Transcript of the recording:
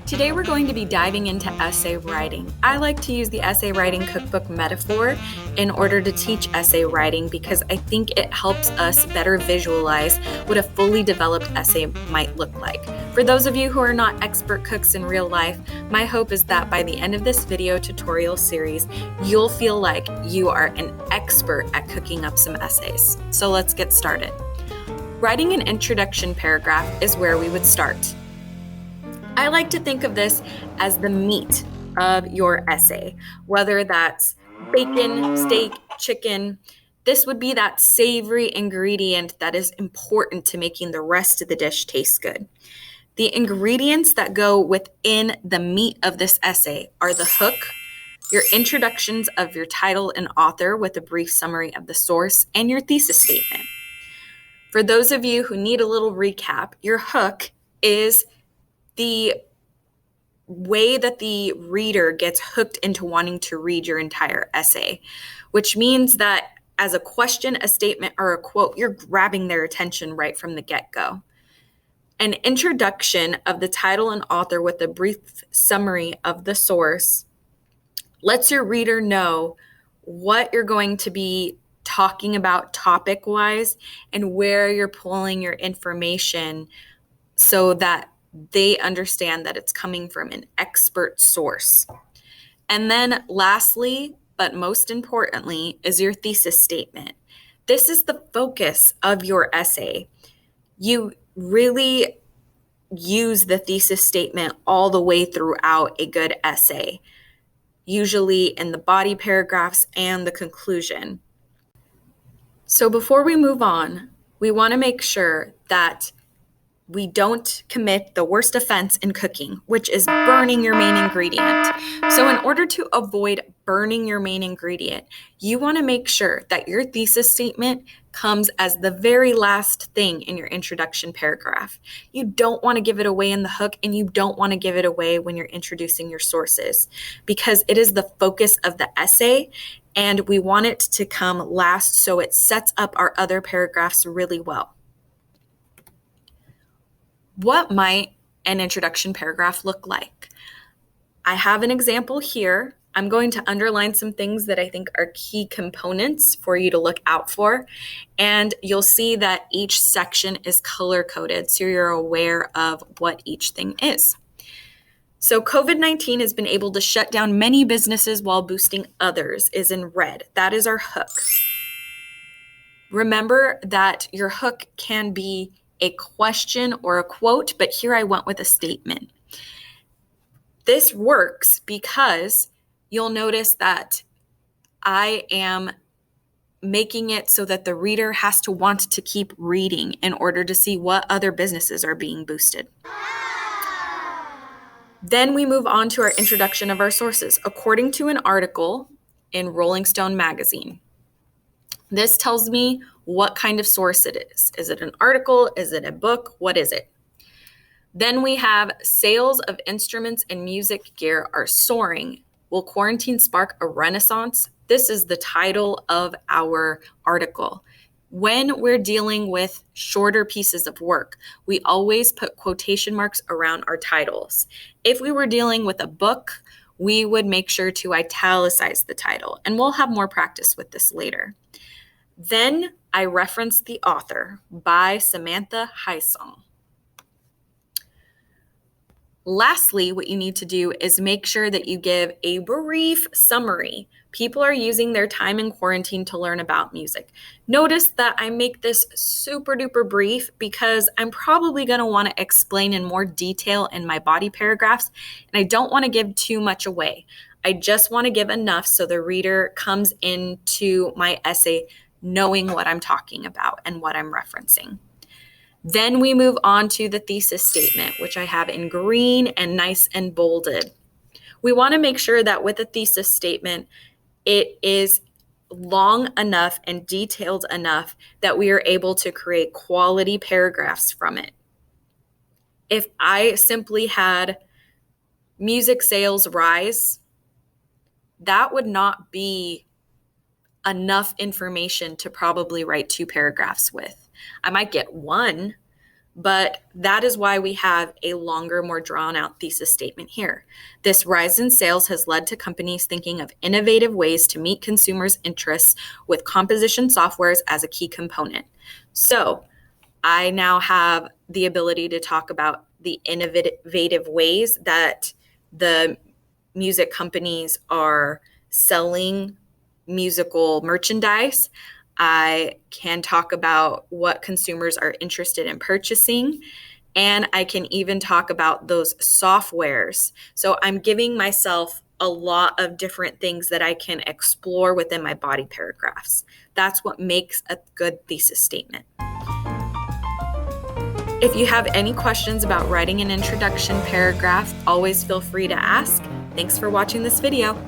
Today we're going to be diving into essay writing. I like to use the essay writing cookbook metaphor in order to teach essay writing because I think it helps us better visualize what a fully developed essay might look like. For those of you who are not expert cooks in real life, my hope is that by the end of this video tutorial series, you'll feel like you are an expert at cooking up some essays. So let's get started. Writing an introduction paragraph is where we would start. I like to think of this as the meat of your essay, whether that's bacon, steak, chicken. This would be that savory ingredient that is important to making the rest of the dish taste good. The ingredients that go within the meat of this essay are the hook, your introductions of your title and author with a brief summary of the source, and your thesis statement. For those of you who need a little recap, your hook is the way that the reader gets hooked into wanting to read your entire essay, which means that as a question, a statement, or a quote, you're grabbing their attention right from the get-go. An introduction of the title and author with a brief summary of the source lets your reader know what you're going to be talking about topic-wise and where you're pulling your information so that they understand that it's coming from an expert source. And then lastly, but most importantly, is your thesis statement. This is the focus of your essay. You really use the thesis statement all the way throughout a good essay, usually in the body paragraphs and the conclusion. So before we move on, we want to make sure that we don't commit the worst offense in cooking, which is burning your main ingredient. So in order to avoid burning your main ingredient, you want to make sure that your thesis statement comes as the very last thing in your introduction paragraph. You don't want to give it away in the hook, and you don't want to give it away when you're introducing your sources, because it is the focus of the essay, and we want it to come last so it sets up our other paragraphs really well. What might an introduction paragraph look like? I have an example here. I'm going to underline some things that I think are key components for you to look out for, and you'll see that each section is color-coded so you're aware of what each thing is. So COVID-19 has been able to shut down many businesses while boosting others is in red. That is our hook. Remember that your hook can be a question or a quote, but here I went with a statement. This works because you'll notice that I am making it so that the reader has to want to keep reading in order to see what other businesses are being boosted. Then we move on to our introduction of our sources. According to an article in Rolling Stone magazine, this tells me what kind of source it is. Is it an article? Is it a book? What is it? Then we have sales of instruments and music gear are soaring. Will quarantine spark a renaissance? This is the title of our article. When we're dealing with shorter pieces of work, we always put quotation marks around our titles. If we were dealing with a book, we would make sure to italicize the title, and we'll have more practice with this later. Then I reference the author by Samantha Heisong. Lastly, what you need to do is make sure that you give a brief summary. People are using their time in quarantine to learn about music. Notice that I make this super duper brief because I'm probably going to want to explain in more detail in my body paragraphs, and I don't want to give too much away. I just want to give enough so the reader comes into my essay knowing what I'm talking about and what I'm referencing. Then we move on to the thesis statement, which I have in green and nice and bolded. We want to make sure that with a thesis statement, it is long enough and detailed enough that we are able to create quality paragraphs from it. If I simply had music sales rise, that would not be enough information to probably write 2 paragraphs with. I might get one, But that is why we have a longer, more drawn out thesis statement here. This rise in sales has led to companies thinking of innovative ways to meet consumers' interests with composition softwares as a key component. So I now have the ability to talk about the innovative ways that the music companies are selling musical merchandise. I can talk about what consumers are interested in purchasing, and I can even talk about those softwares. So I'm giving myself a lot of different things that I can explore within my body paragraphs. That's what makes a good thesis statement. If you have any questions about writing an introduction paragraph, always feel free to ask. Thanks for watching this video.